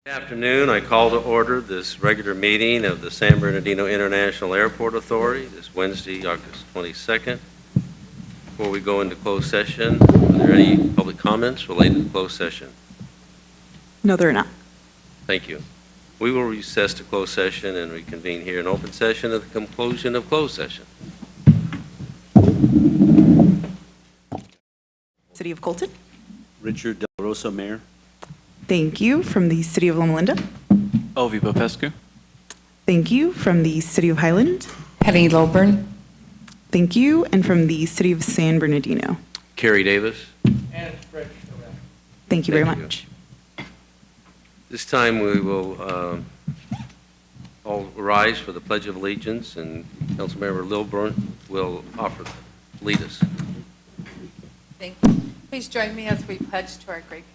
Good afternoon. I call to order this regular meeting of the San Bernardino International Airport Authority this Wednesday, August 22nd. Before we go into closed session, are there any public comments related to closed session? No, there are not. Thank you. We will recess to closed session and reconvene here in open session at the conclusion of closed session. City of Colton. Richard Del Rosa, Mayor. Thank you. From the City of Loma Linda. Elvie Popescu. Thank you. From the City of Highland. Penny Lilburn. Thank you. And from the City of San Bernardino. Kerry Davis. Thank you very Thank you. much. This time we will all rise for the Pledge of Allegiance, and Councilmember Lilburn will lead us. Thank you. Please join me as we pledge to our great country.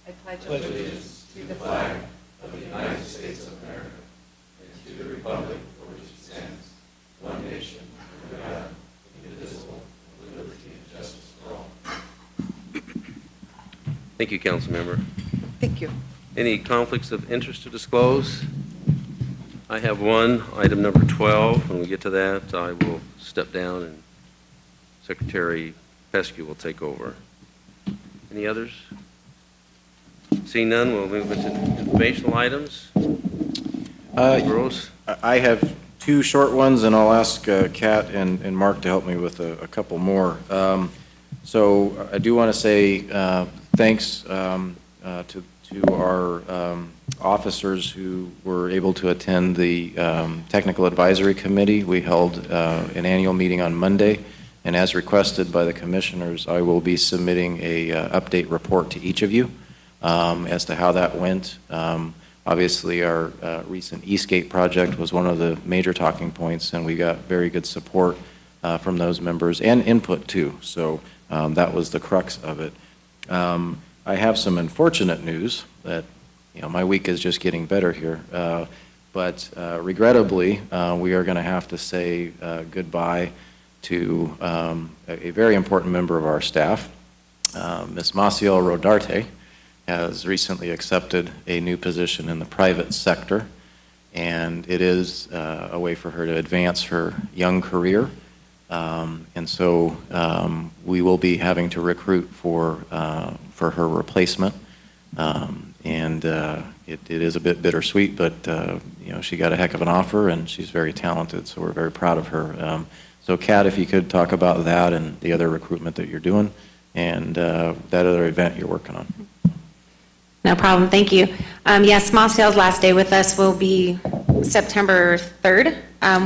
I pledge allegiance to the flag of the United States of America and to the republic for which it stands, one nation, under God, indivisible, with liberty and justice for all. Thank you, Councilmember. Thank you. Any conflicts of interest to disclose? I have one, item number 12. When we get to that, I will step down and Secretary Pesky will take over. Any others? Seeing none, we'll move into informational items. Rose? I have two short ones, and I'll ask Kat and Mark to help me with a couple more. So I do want to say thanks to our officers who were able to attend the Technical Advisory Committee. We held an annual meeting on Monday, and as requested by the commissioners, I will be submitting a update report to each of you as to how that went. Obviously, our recent Eastgate project was one of the major talking points, and we got very good support from those members and input too. So that was the crux of it. I have some unfortunate news that, my week is just getting better here. But regrettably, we are going to have to say goodbye to a very important member of our staff. Ms. Maciel Rodarte has recently accepted a new position in the private sector, and it is a way for her to advance her young career. And so we will be having to recruit for her replacement. And it is a bit bittersweet, but she got a heck of an offer, and she's very talented, so we're very proud of her. So Kat, if you could talk about that and the other recruitment that you're doing, and that other event you're working on. No problem. Thank you. Yes, Maciel's last day with us will be September 3rd.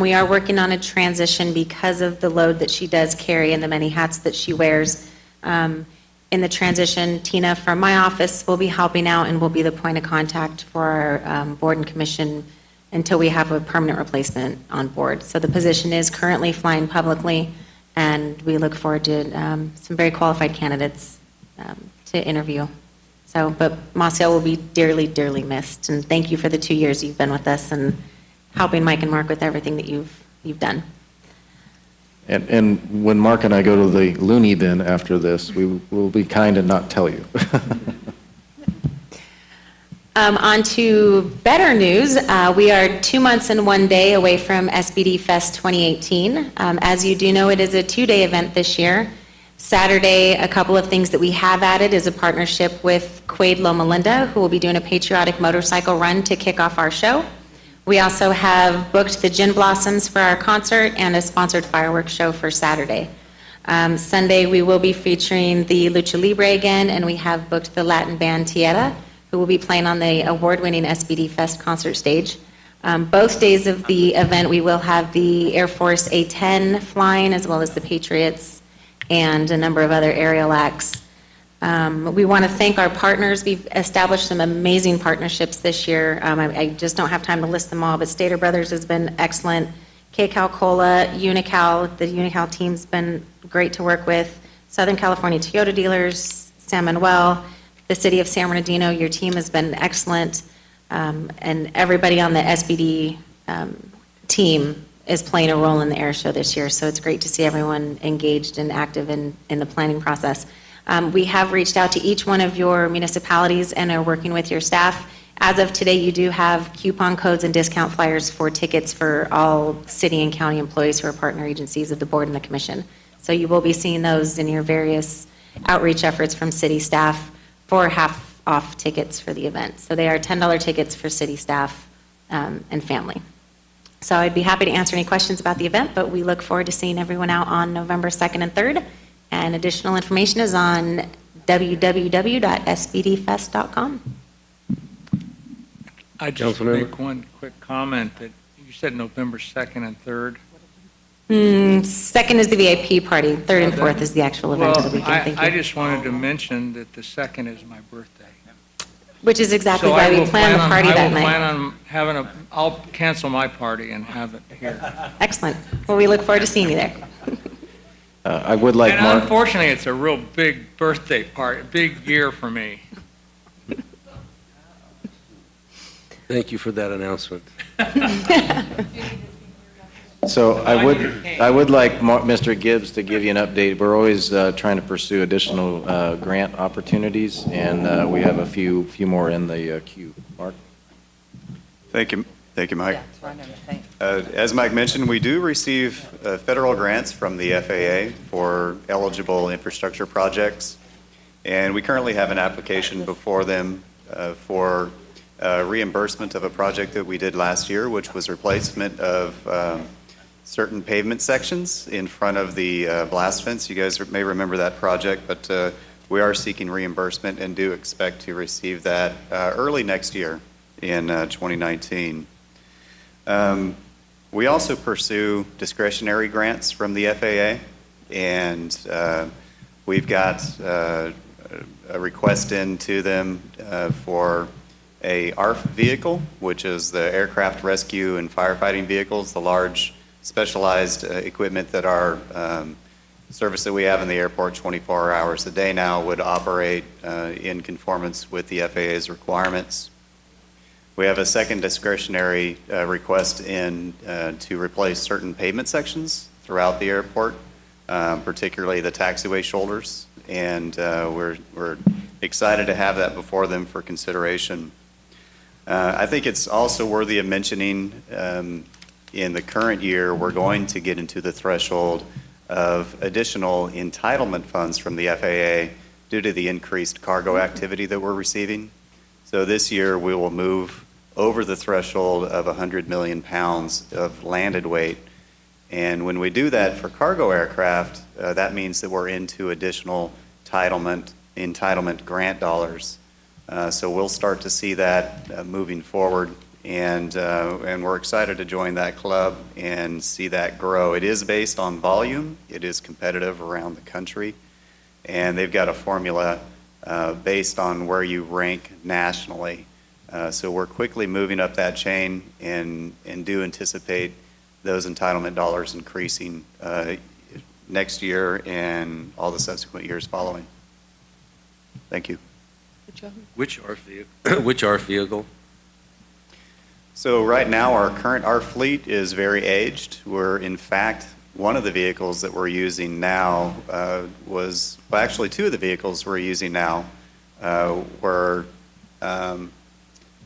We are working on a transition because of the load that she does carry and the many hats that she wears. In the transition, Tina from my office will be helping out and will be the point of contact for our board and commission until we have a permanent replacement on board. So the position is currently flying publicly, and we look forward to some very qualified candidates to interview. So, but Maciel will be dearly, dearly missed, and thank you for the 2 years you've been with us and helping Mike and Mark with everything that you've done. And when Mark and I go to the loony bin after this, we will be kind and not tell you. On to better news. We are 2 months and 1 day away from SBD Fest 2018. As you do know, it is a 2-day event this year. Saturday, a couple of things that we have added is a partnership with Quaid Loma Linda, who will be doing a patriotic motorcycle run to kick off our show. We also have booked the Gin Blossoms for our concert and a sponsored fireworks show for Saturday. Sunday, we will be featuring the Lucha Libre again, and we have booked the Latin band Tierra, who will be playing on the award-winning SBD Fest concert stage. Both days of the event, we will have the Air Force A-10 flying, as well as the Patriots and a number of other aerial acts. We want to thank our partners. We've established some amazing partnerships this year. I just don't have time to list them all, but Stater Brothers has been excellent. KCal Cola, Unical, the Unical team's been great to work with. Southern California Toyota dealers, San Manuel, the City of San Bernardino, your team has been excellent. And everybody on the SBD team is playing a role in the air show this year, so it's great to see everyone engaged and active in the planning process. We have reached out to each one of your municipalities and are working with your staff As of today, you do have coupon codes and discount flyers for tickets for all city and county employees who are partner agencies of the board and the commission. So you will be seeing those in your various outreach efforts from city staff for half-off tickets for the event. So they are $10 tickets for city staff and family. So I'd be happy to answer any questions about the event, but we look forward to seeing everyone out on November 2nd and 3rd. And additional information is on www.sbdfest.com. I just Councilmember? make one quick comment that you said November 2nd and 3rd. Second is the VIP party, 3rd and 4th is the actual event of the weekend. Thank I you. just wanted to mention that the 2nd is my birthday. Which is exactly So why I we will plan the party that I will plan night. on having I'll cancel my party and have it here. Excellent. Well, we look forward to seeing you there. I would like And Mark, unfortunately, it's a real big birthday party, big year for me. Thank you for that announcement. so I would like Mr. Gibbs to give you an update. We're always trying to pursue additional grant opportunities, and we have a few more in the queue. Mark? Thank you, Mike. Yeah, it's running, thanks. As Mike mentioned, we do receive federal grants from the FAA for eligible infrastructure projects, and we currently have an application before them for reimbursement of a project that we did last year, which was replacement of certain pavement sections in front of the blast fence. You guys may remember that project, but we are seeking reimbursement and do expect to receive that early next year in 2019. We also pursue discretionary grants from the FAA, and we've got a request into them for a ARF vehicle, which is the aircraft rescue and firefighting vehicles, the large specialized equipment that our service that we have in the airport 24 hours a day now would operate in conformance with the FAA's requirements. We have a second discretionary request in to replace certain pavement sections throughout the airport, particularly the taxiway shoulders, and we're excited to have that before them for consideration. I think it's also worthy of mentioning in the current year, we're going to get into the threshold of additional entitlement funds from the FAA due to the increased cargo activity that we're receiving. So this year, we will move over the threshold of 100 million pounds of landed weight. And when we do that for cargo aircraft, that means that we're into additional entitlement grant dollars. So we'll start to see that moving forward, and we're excited to join that club and see that grow. It is based on volume. It is competitive around the country, and they've got a formula based on where you rank nationally. So we're quickly moving up that chain and do anticipate those entitlement dollars increasing next year and all the subsequent years following. Thank you. Which ARF vehicle? So right now, our current ARF fleet is very aged. We're, in fact, one of the vehicles that we're using now actually two of the vehicles we're using now were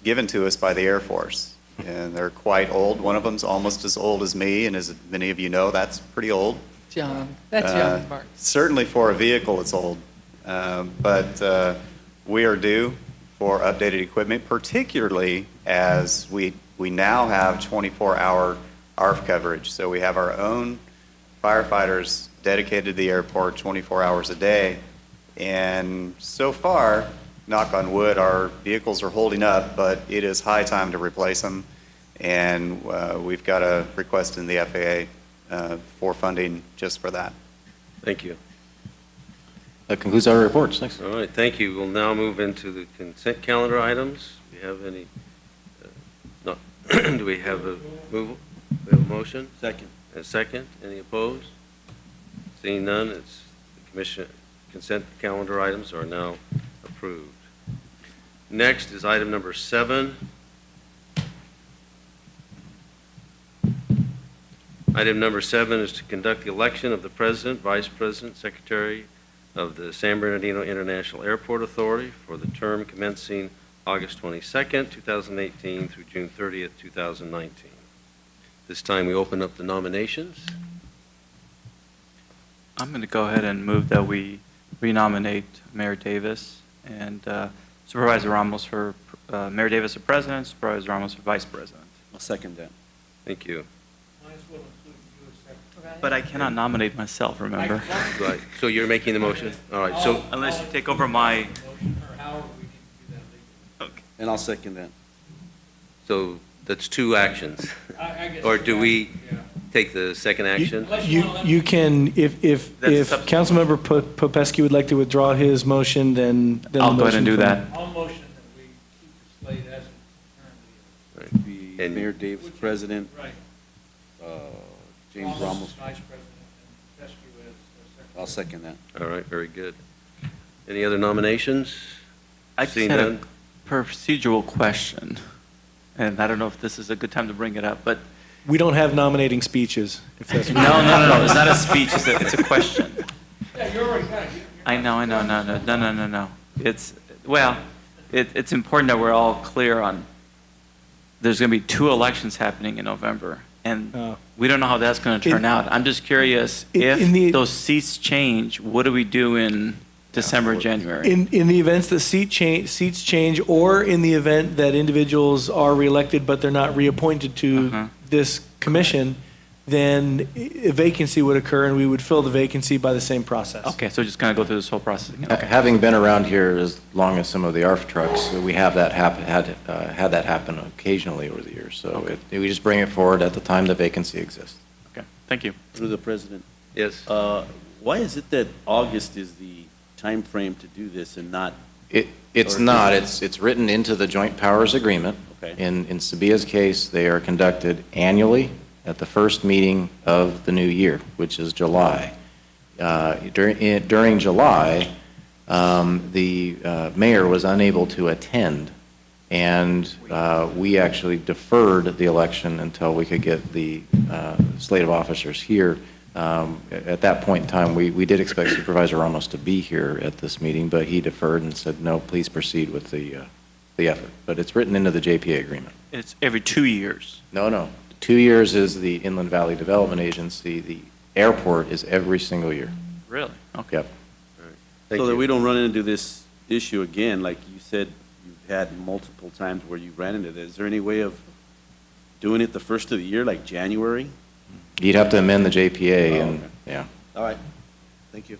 given to us by the Air Force. And they're quite old. One of them's almost as old as me, and as many of you know, that's pretty old. John, that's young, Mark. Certainly for a vehicle, it's old. But we are due for updated equipment, particularly as we now have 24-hour ARF coverage. So we have our own firefighters dedicated to the airport 24 hours a day. And so far, knock on wood, our vehicles are holding up, but it is high time to replace them. And we've got a request in the FAA for funding just for that. Thank you. That concludes our reports. Thanks. All right, thank you. We'll now move into the consent calendar items. Do we have any, no, do we have a move? We have a motion? Second. A second? Any opposed? Seeing none, it's the commission, consent calendar items are now approved. Next is item number 7. Item number 7 is to conduct the election of the President, Vice President, Secretary of the San Bernardino International Airport Authority for the term commencing August 22nd, 2018 through June 30th, 2019. This time we open up the nominations. I'm going to go ahead and move that we renominate Mayor Davis and Supervisor Ramos for Mayor Davis for President, Supervisor Ramos for Vice President. I'll second that. Thank you. But I cannot nominate myself, remember? Right, so you're making the motion? All right, so, Unless you take over my... And I'll second that. so that's two actions. Or do we take the second action? You can, if That's up to- Councilmember Popescu would like to withdraw his motion, then. the I'll go ahead and motion do from- that. I'll motion that we keep the slate as it currently is. Be And- Mayor Davis, President, Right. James Ramos. Vice President, and Fescue as Secretary. I'll second that. All right, very good. Any other nominations? I just Seeing had a none? procedural question, and I don't know if this is a good time to bring it up, but... We don't have nominating speeches, if that's. No, it's not a speech, it's a question. Yeah, you're already got it. I know, no. It's, well, it's important that we're all clear on, there's going to be 2 elections happening in November, and Oh. we don't know how that's going to turn In- out. I'm just curious, in the- if those seats change, what do we do in December, January? In the events that seats change, or in the event that individuals are reelected but they're not reappointed to Uh-huh. this commission, then a vacancy would occur and we would fill the vacancy by the same process. Okay, so just kind of go through this whole process again. Okay. Having been around here as long as some of the ARF trucks, we have that had that happen occasionally over the years. So we just bring it forward at the time the vacancy exists. Okay, thank you. Through the President. Yes? Why is it that August is the time frame to do this and not? It's Or- not. It's written into the Joint Powers Agreement. Okay. In SBIA's case, they are conducted annually at the first meeting of the new year, which is July. During July, the mayor was unable to attend, and we actually deferred the election until we could get the slate of officers here. At that point in time, we did expect Supervisor Ramos to be here at this meeting, but he deferred and said, no, please proceed with the effort. But it's written into the JPA agreement. It's every 2 years. No. 2 years is the Inland Valley Development Agency. The airport is every single year. Really? Okay. Yep. Thank So that you. we don't run into this issue again, like you said, you've had multiple times where you ran into this. Is there any way of doing it the first of the year, like January? You'd have to amend the JPA, Oh, and, okay. yeah. All right, thank you.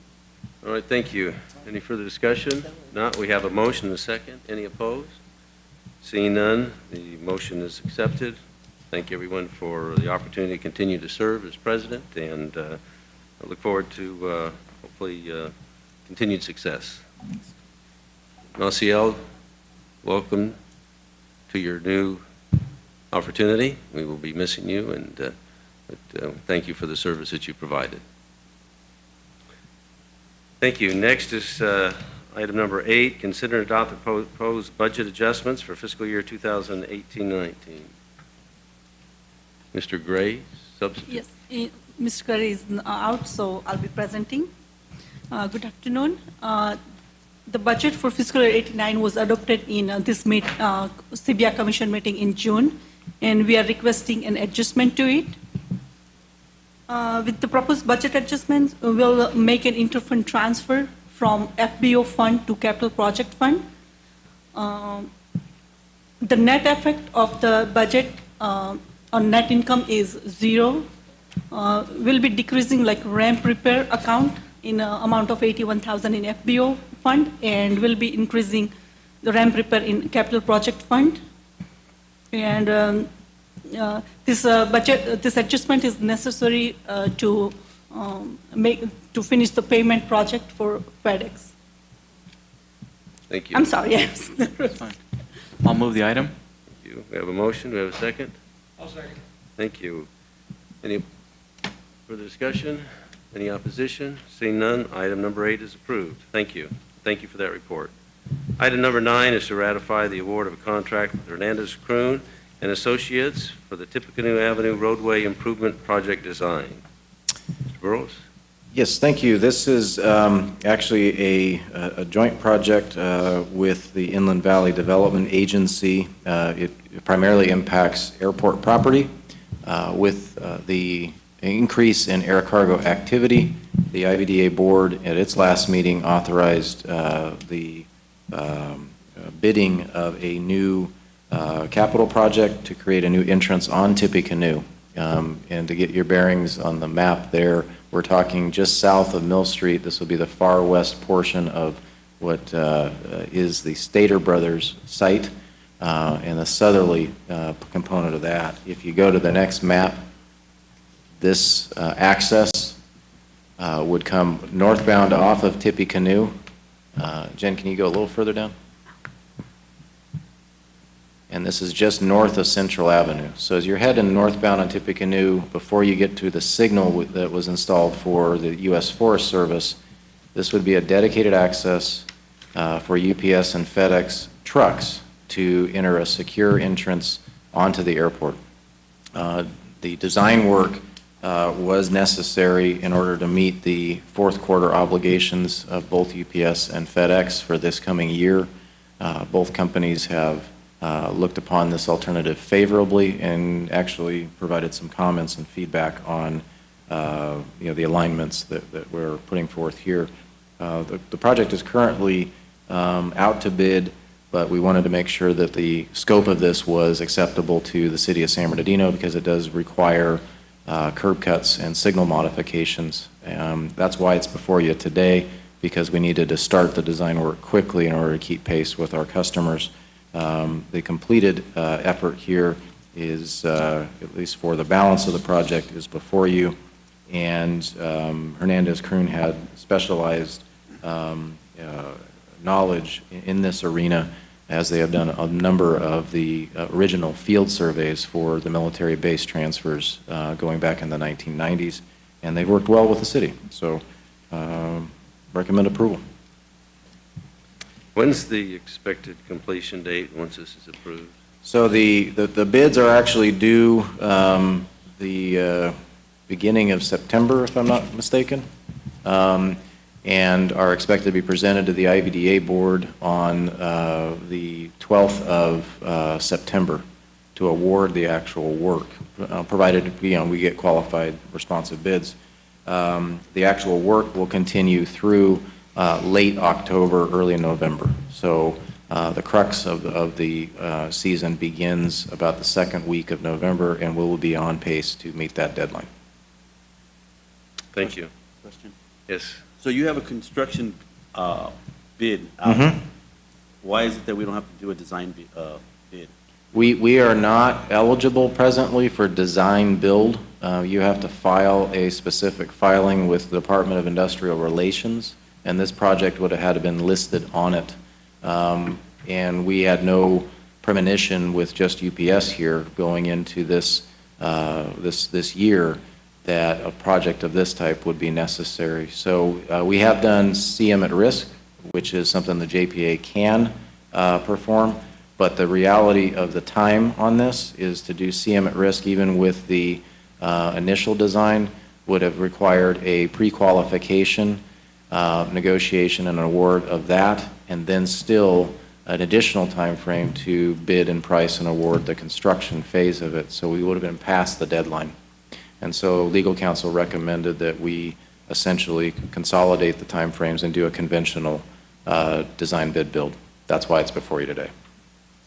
All right, thank you. Any further discussion? Not, we have a motion and a second. Any opposed? Seeing none, the motion is accepted. Thank everyone for the opportunity to continue to serve as president, and I look forward to hopefully continued success. Maciel, welcome to your new opportunity. We will be missing you, and but thank you for the service that you provided. Thank you. Next is item number 8, consider and adopt the proposed budget adjustments for fiscal year 2018-19. Mr. Gray, substitute. Yes, Mr. Curry is out, so I'll be presenting. Good afternoon. The budget for fiscal year 89 was adopted in this SBIAA Commission meeting in June, and we are requesting an adjustment to it. With the proposed budget adjustments, we will make an interfund transfer from FBO fund to capital project fund. The net effect of the budget on net income is 0. We'll be decreasing like ramp repair account in amount of 81,000 in FBO fund, and we'll be increasing the ramp repair in capital project fund. And this adjustment is necessary to finish the payment project for FedEx. Thank you. I'm sorry, yes. That's fine. I'll move the item. Thank you. We have a motion. Do we have a second? I'll second. Thank you. Any further discussion? Any opposition? Seeing none, item number 8 is approved. Thank you. Thank you for that report. Item number 9 is to ratify the award of a contract with Hernandez Kroon and Associates for the Tippecanoe Avenue roadway improvement project design. Mr. Burrows? Yes, thank you. This is actually a joint project with the Inland Valley Development Agency. It primarily impacts airport property. With the increase in air cargo activity, the IVDA board at its last meeting authorized the bidding of a new capital project to create a new entrance on Tippecanoe. And to get your bearings on the map there, we're talking just south of Mill Street. This will be the far west portion of what is the Stater Brothers site and the southerly component of that. If you go to the next map, this access would come northbound off of Tippecanoe. Jen, can you go a little further down? And this is just north of Central Avenue. So as you're heading northbound on Tippecanoe, before you get to the signal that was installed for the U.S. Forest Service, this would be a dedicated access for UPS and FedEx trucks to enter a secure entrance onto the airport. The design work was necessary in order to meet the fourth quarter obligations of both UPS and FedEx for this coming year. Both companies have looked upon this alternative favorably and actually provided some comments and feedback on the alignments that we're putting forth here. The project is currently out to bid, but we wanted to make sure that the scope of this was acceptable to the city of San Bernardino because it does require curb cuts and signal modifications. That's why it's before you today, because we needed to start the design work quickly in order to keep pace with our customers. The completed effort here is, at least for the balance of the project, is before you. And Hernandez-Kroon had specialized knowledge in this arena, as they have done a number of the original field surveys for the military base transfers going back in the 1990s. And they've worked well with the city. So recommend approval. When's the expected completion date once this is approved? So the bids are actually due the beginning of September, if I'm not mistaken, and are expected to be presented to the IVDA board on the 12th of September to award the actual work, provided we get qualified responsive bids. The actual work will continue through late October, early November. So the crux of the season begins about the second week of November, and we will be on pace to meet that deadline. Thank you. Question? Yes. So you have a construction bid out. Why is it that we don't have to do a design bid? We are not eligible presently for design build. You have to file a specific filing with the Department of Industrial Relations, and this project would have had to been listed on it. And we had no premonition with just UPS here going into this this year that a project of this type would be necessary. So we have done CM at risk, which is something the JPA can perform, but the reality of the time on this is to do CM at risk, even with the initial design, would have required a pre-qualification negotiation and an award of that, and then still an additional time frame to bid and price and award the construction phase of it. So we would have been past the deadline. And so legal counsel recommended that we essentially consolidate the time frames and do a conventional design bid build. That's why it's before you today.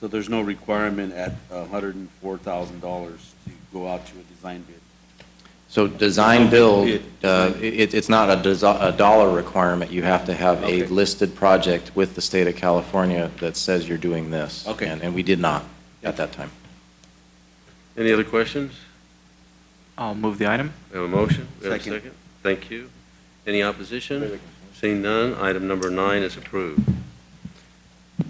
So there's no requirement at $104,000 to go out to a design bid? So design build, it's not a dollar requirement. You have to have a listed project with the state of California that says you're doing this. Okay. And we did not at that time. Any other questions? I'll move the item. We have a motion? We have a Second. second? Thank you. Any opposition? Seeing none, item number 9 is approved.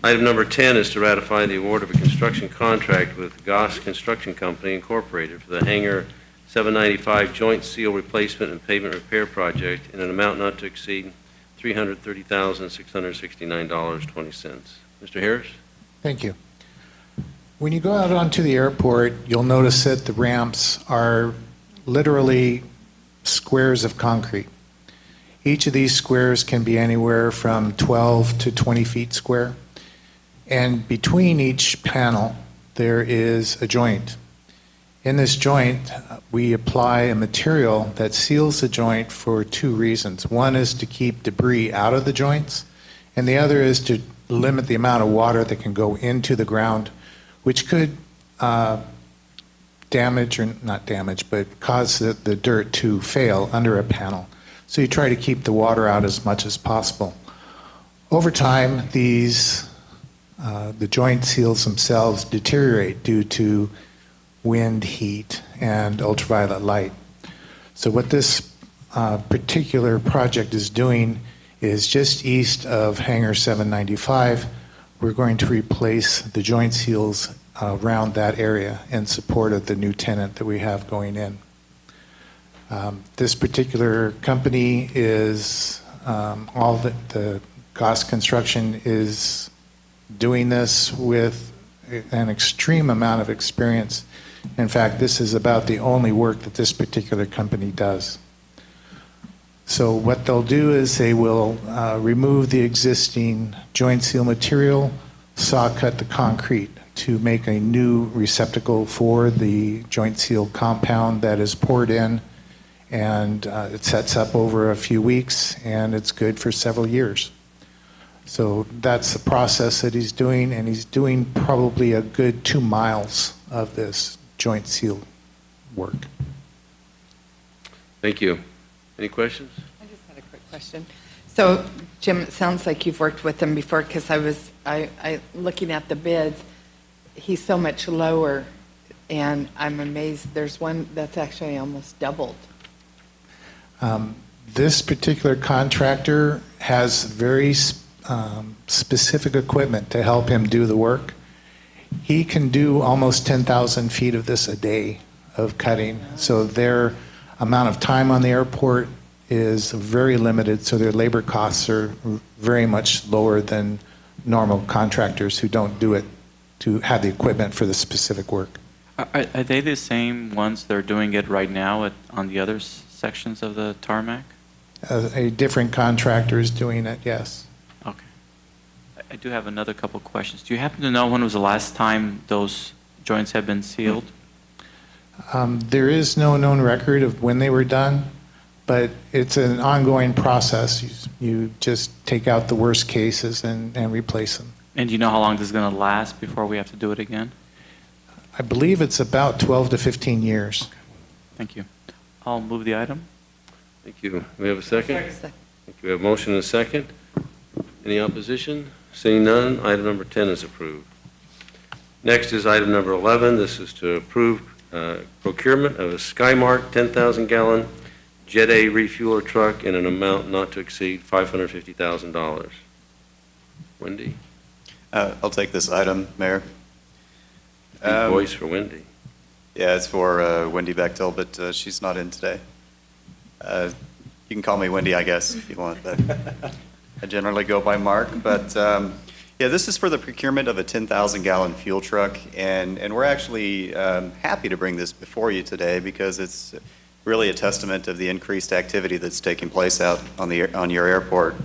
Item number 10 is to ratify the award of a construction contract with Goss Construction Company Incorporated for the Hangar 795 Joint Seal Replacement and Pavement Repair Project in an amount not to exceed $330,669.20. Mr. Harris? Thank you. When you go out onto the airport, you'll notice that the ramps are literally squares of concrete. Each of these squares can be anywhere from 12 to 20 feet square. And between each panel, there is a joint. In this joint, we apply a material that seals the joint for two reasons. One is to keep debris out of the joints, and the other is to limit the amount of water that can go into the ground, which could damage, or not damage, but cause the dirt to fail under a panel. So you try to keep the water out as much as possible. Over time, the joint seals themselves deteriorate due to wind, heat, and ultraviolet light. So what this particular project is doing is just east of Hangar 795, we're going to replace the joint seals around that area in support of the new tenant that we have going in. This particular company is, the Goss Construction is doing this with an extreme amount of experience. In fact, this is about the only work that this particular company does. So what they'll do is they will remove the existing joint seal material, saw cut the concrete to make a new receptacle for the joint seal compound that is poured in, and it sets up over a few weeks, and it's good for several years. So that's the process that he's doing, and he's doing probably a good 2 miles of this joint seal work. Thank you. Any questions? I just had a quick question. So, Jim, it sounds like you've worked with him before, because I looking at the bids, he's so much lower, and I'm amazed. There's one that's actually almost doubled. This particular contractor has very specific equipment to help him do the work. He can do almost 10,000 feet of this a day of cutting. So their amount of time on the airport is very limited, so their labor costs are very much lower than normal contractors who don't do it, to have the equipment for the specific work. Are they the same ones that are doing it right now on the other sections of the tarmac? A different contractor is doing it, yes. Okay. I do have another couple questions. Do you happen to know when was the last time those joints have been sealed? There is no known record of when they were done, but it's an ongoing process. You just take out the worst cases and replace them. And do you know how long this is going to last before we have to do it again? I believe it's about 12 to 15 years. Okay. Thank you. I'll move the item. Thank you. We have a second? Thank you. We have a motion and a second. Any opposition? Seeing none, item number 10 is approved. Next is item number 11. This is to approve procurement of a Skymark 10,000-gallon Jet A refueler truck in an amount not to exceed $550,000. Wendy? I'll take this item, Mayor. Big voice for Wendy. Yeah, it's for Wendy Bechtel, but she's not in today. You can call me Wendy, I guess, if you want, but I generally go by Mark. But yeah, this is for the procurement of a 10,000-gallon fuel truck, and we're actually happy to bring this before you today because it's really a testament of the increased activity that's taking place out on your airport.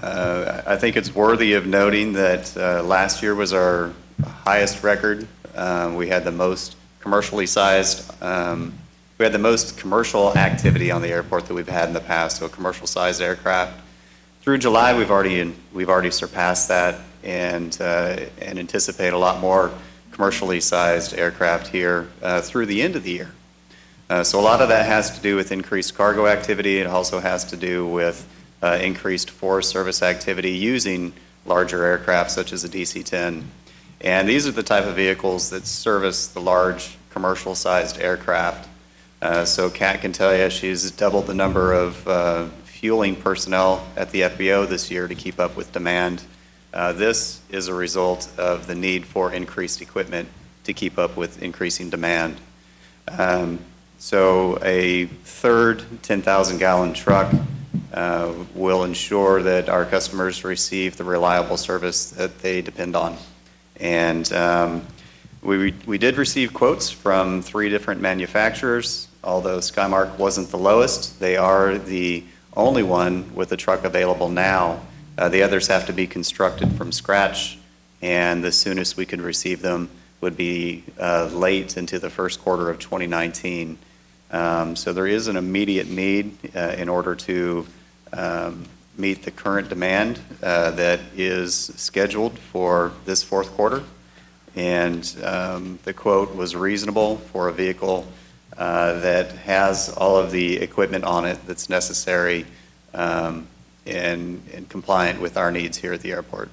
I think it's worthy of noting that last year was our highest record. We had the most commercially sized, we had the most commercial activity on the airport that we've had in the past, so a commercial sized aircraft. Through July, we've already surpassed that and anticipate a lot more commercially sized aircraft here through the end of the year. So a lot of that has to do with increased cargo activity. It also has to do with increased forest service activity using larger aircraft such as a DC-10. And these are the type of vehicles that service the large commercial-sized aircraft. So Kat can tell you she's doubled the number of fueling personnel at the FBO this year to keep up with demand. This is a result of the need for increased equipment to keep up with increasing demand. So a third 10,000-gallon truck will ensure that our customers receive the reliable service that they depend on. And we did receive quotes from 3 different manufacturers. Although Skymark wasn't the lowest, they are the only one with a truck available now. The others have to be constructed from scratch, and the soonest we could receive them would be late into the first quarter of 2019. So there is an immediate need in order to meet the current demand that is scheduled for this fourth quarter. And the quote was reasonable for a vehicle that has all of the equipment on it that's necessary and compliant with our needs here at the airport.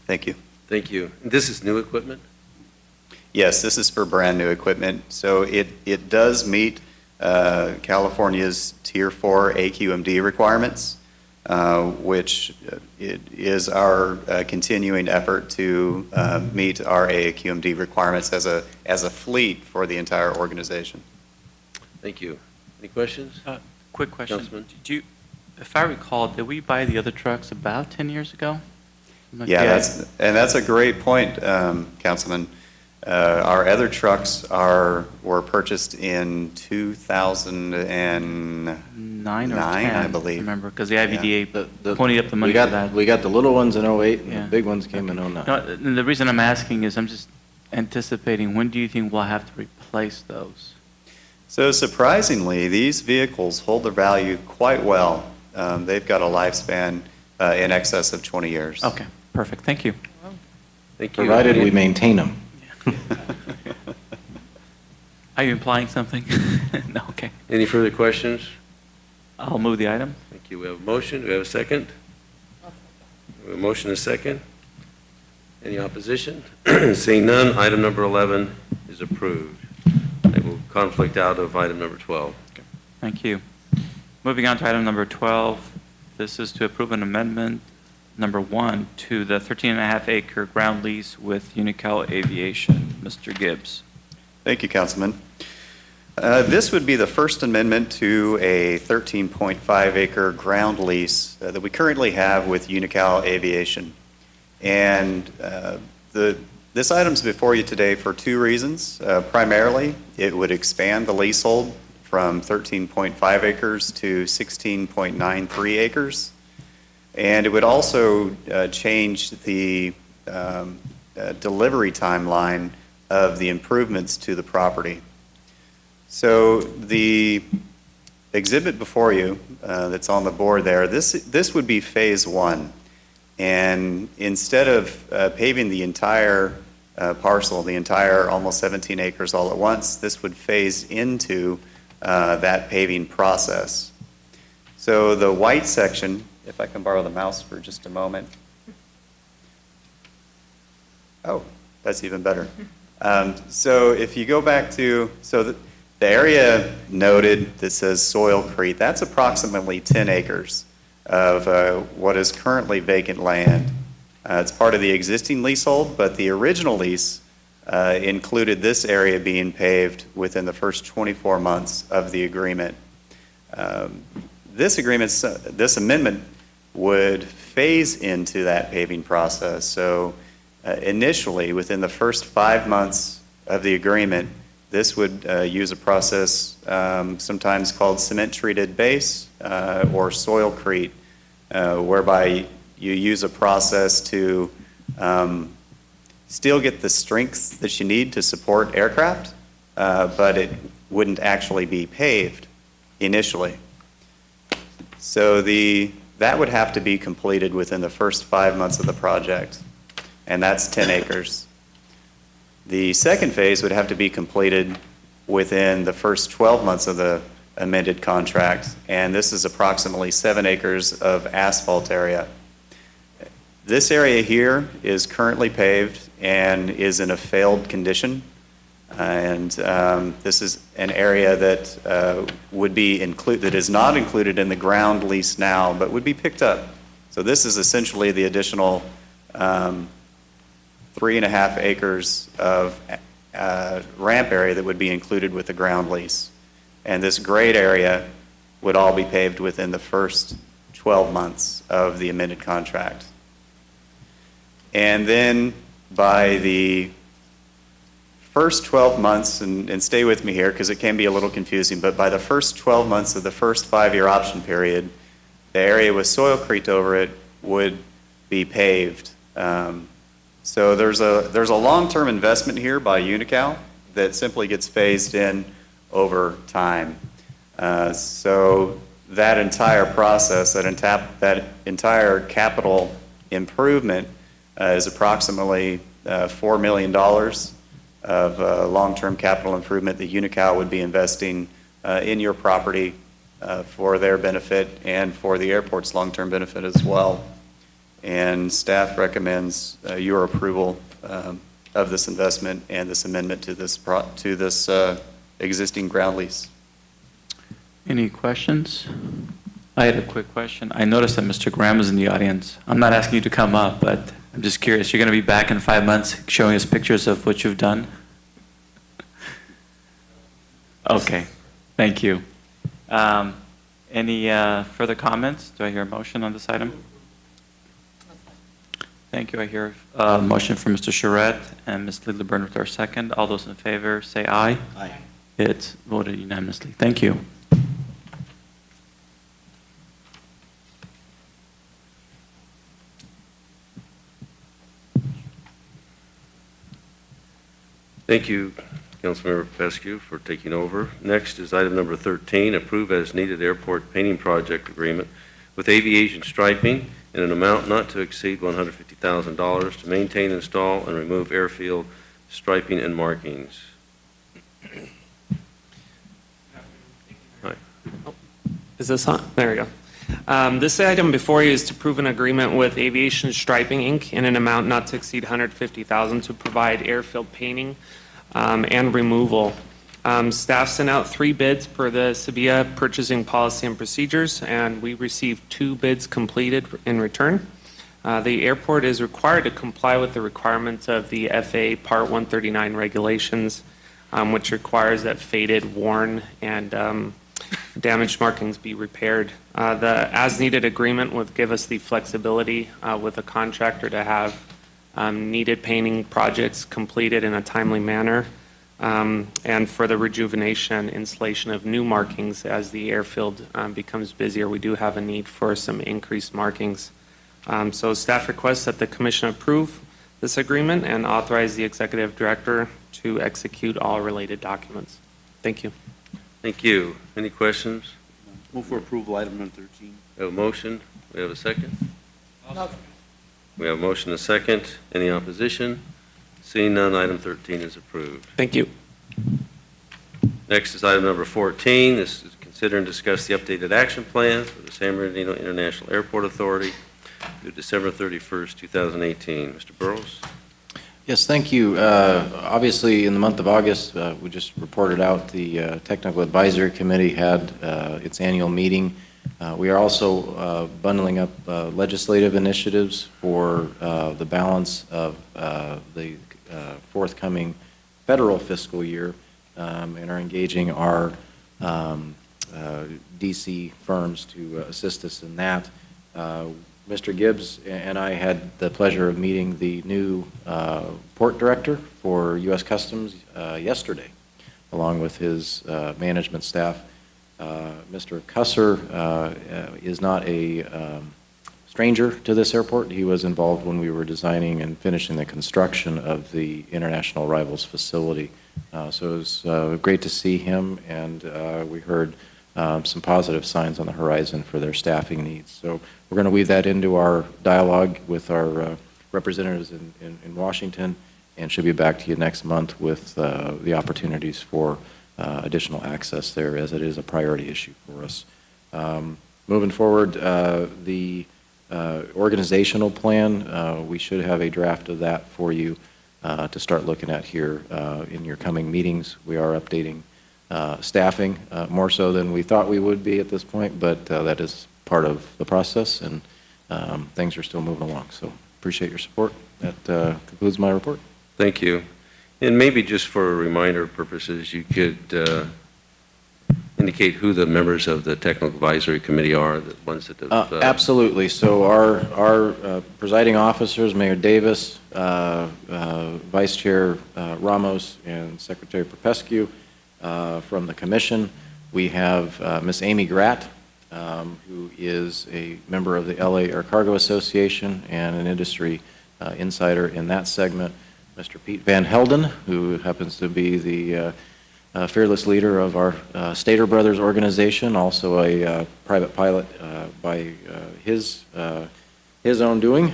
Thank you. Thank you. This is new equipment? Yes, this is for brand new equipment. So it does meet California's Tier 4 AQMD requirements, which it is our continuing effort to meet our AQMD requirements as a fleet for the entire organization. Thank you. Any questions? Quick question. Councilman? Did you, if I recall, did we buy the other trucks about 10 years ago? Yeah, that's a great point, Councilman. Our other trucks were purchased in 2009, or 10, I believe. Remember, because the IVDA The- ponied up the money for that. We got the little ones in '08, and Yeah. the big ones came in '09. No, and the reason I'm asking is I'm just anticipating, when do you think we'll have to replace those? So surprisingly, these vehicles hold their value quite well. They've got a lifespan in excess of 20 years. Okay, perfect. Thank you. Thank you. Provided we maintain them. Are you implying something? No, okay. Any further questions? I'll move the item. Thank you. We have a motion. Do we have a second? We have a motion and a second. Any opposition? Seeing none, item number 11 is approved. It will conflict out of item number 12. Thank you. Moving on to item number 12. This is to approve an amendment, number 1, to the 13.5-acre ground lease with Unical Aviation. Mr. Gibbs. Thank you, Councilman. This would be the first amendment to a 13.5-acre ground lease that we currently have with Unical Aviation. And this item's before you today for two reasons. Primarily, it would expand the leasehold from 13.5 acres to 16.93 acres. And it would also change the delivery timeline of the improvements to the property. So the exhibit before you that's on the board there, this would be phase 1. And instead of paving the entire parcel, the entire almost 17 acres all at once, this would phase into that paving process. So the white section, if I can borrow the mouse for just a moment. Oh, that's even better. So if you go back to, the area noted that says Soilcrete, that's approximately 10 acres of what is currently vacant land. It's part of the existing leasehold, but the original lease included this area being paved within the first 24 months of the agreement. This amendment would phase into that paving process. So initially, within the first 5 months of the agreement, this would use a process sometimes called cement-treated base or soilcrete, whereby you use a process to still get the strength that you need to support aircraft, but it wouldn't actually be paved initially. So that would have to be completed within the first 5 months of the project, and that's 10 acres. The second phase would have to be completed within the first 12 months of the amended contract, and this is approximately 7 acres of asphalt area. This area here is currently paved and is in a failed condition, and this is an area that that is not included in the ground lease now, but would be picked up. So this is essentially the additional 3.5 acres of ramp area that would be included with the ground lease. And this grade area would all be paved within the first 12 months of the amended contract. And then by the first 12 months, and stay with me here because it can be a little confusing, but by the first 12 months of the first 5-year option period, the area with soilcrete over it would be paved. So there's a long-term investment here by Unical that simply gets phased in over time. So that entire process, that entire capital improvement is approximately $4 million of long-term capital improvement that Unical would be investing in your property for their benefit and for the airport's long-term benefit as well. And staff recommends your approval of this investment and this amendment to this existing ground lease. Any questions? I had a quick question. I noticed that Mr. Graham is in the audience. I'm not asking you to come up, but I'm just curious. You're going to be back in 5 months showing us pictures of what you've done? Okay, thank you. Any further comments? Do I hear a motion on this item? Thank you. I hear a motion from Mr. Charette and Ms. Lilliburn with our second. All those in favor say aye. Aye. It's voted unanimously. Thank you. Thank you, Councilmember Pescu, for taking over. Next is item number 13, approve as needed airport painting project agreement with aviation striping in an amount not to exceed $150,000 to maintain, install, and remove airfield striping and markings. Hi. Is this on? There we go. This item before you is to approve an agreement with Aviation Striping, Inc. in an amount not to exceed $150,000 to provide airfield painting and removal. Staff sent out 3 bids per the SBIAA purchasing policy and procedures, and we received 2 bids completed in return. The airport is required to comply with the requirements of the FAA Part 139 regulations, which requires that faded, worn, and damaged markings be repaired. The as-needed agreement would give us the flexibility with a contractor to have needed painting projects completed in a timely manner, and for the rejuvenation and installation of new markings as the airfield becomes busier. We do have a need for some increased markings. So staff requests that the commission approve this agreement and authorize the executive director to execute all related documents. Thank you. Thank you. Any questions? Move for approval, item number 13. We have a motion. We have a second. No. We have a motion and a second. Any opposition? Seeing none, item 13 is approved. Thank you. Next is item number 14. This is consider and discuss the updated action plan for the San Bernardino International Airport Authority through December 31st, 2018. Mr. Burrows? Yes, thank you. Obviously, in the month of August, we just reported out the Technical Advisory Committee had its annual meeting. We are also bundling up legislative initiatives for the balance of the forthcoming federal fiscal year, and are engaging our DC firms to assist us in that. Mr. Gibbs and I had the pleasure of meeting the new port director for U.S. Customs yesterday, along with his management staff. Mr. Cusser is not a stranger to this airport. He was involved when we were designing and finishing the construction of the International Arrivals Facility. So it was great to see him, and we heard some positive signs on the horizon for their staffing needs. So we're going to weave that into our dialogue with our representatives in Washington, and should be back to you next month with the opportunities for additional access there, as it is a priority issue for us. Moving forward, the organizational plan, we should have a draft of that for you to start looking at here in your coming meetings. We are updating staffing more so than we thought we would be at this point, but that is part of the process, and things are still moving along. So appreciate your support. That concludes my report. Thank you. And maybe just for reminder purposes, you could, in indicate who the members of the Technical Advisory Committee are, the ones that have... Absolutely. So our presiding officers, Mayor Davis, Vice Chair Ramos, and Secretary Popescu from the commission. We have Ms. Amy Gratt, who is a member of the LA Air Cargo Association and an industry insider in that segment. Mr. Pete Van Helden, who happens to be the fearless leader of our Stater Brothers organization, also a private pilot by his own doing.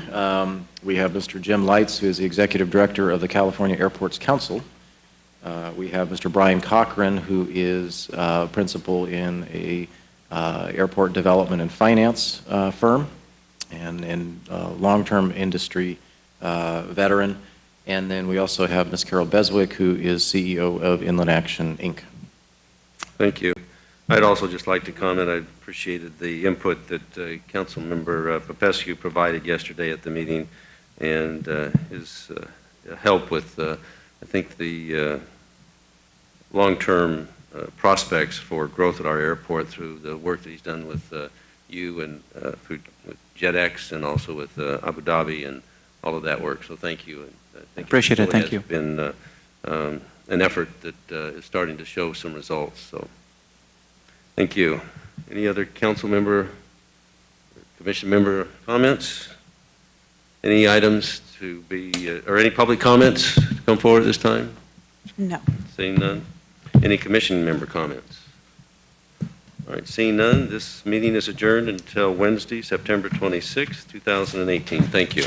We have Mr. Jim Lights, who is the executive director of the California Airports Council. We have Mr. Brian Cochran, who is principal in a airport development and finance firm and long-term industry veteran. And then we also have Ms. Carol Beswick, who is CEO of Inland Action, Inc. Thank you. I'd also just like to comment, I appreciated the input that Councilmember Popescu provided yesterday at the meeting, and his help with, I think, the long-term prospects for growth at our airport through the work that he's done with you and with JetX and also with Abu Dhabi and all of that work. So thank you. And I think Appreciate it. really Thank has you. been an effort that is starting to show some results. So thank you. Any other council member, commission member comments? Any items to be, or any public comments to come forward this time? No. Seeing none. Any commission member comments? All right, seeing none, this meeting is adjourned until Wednesday, September 26, 2018. Thank you.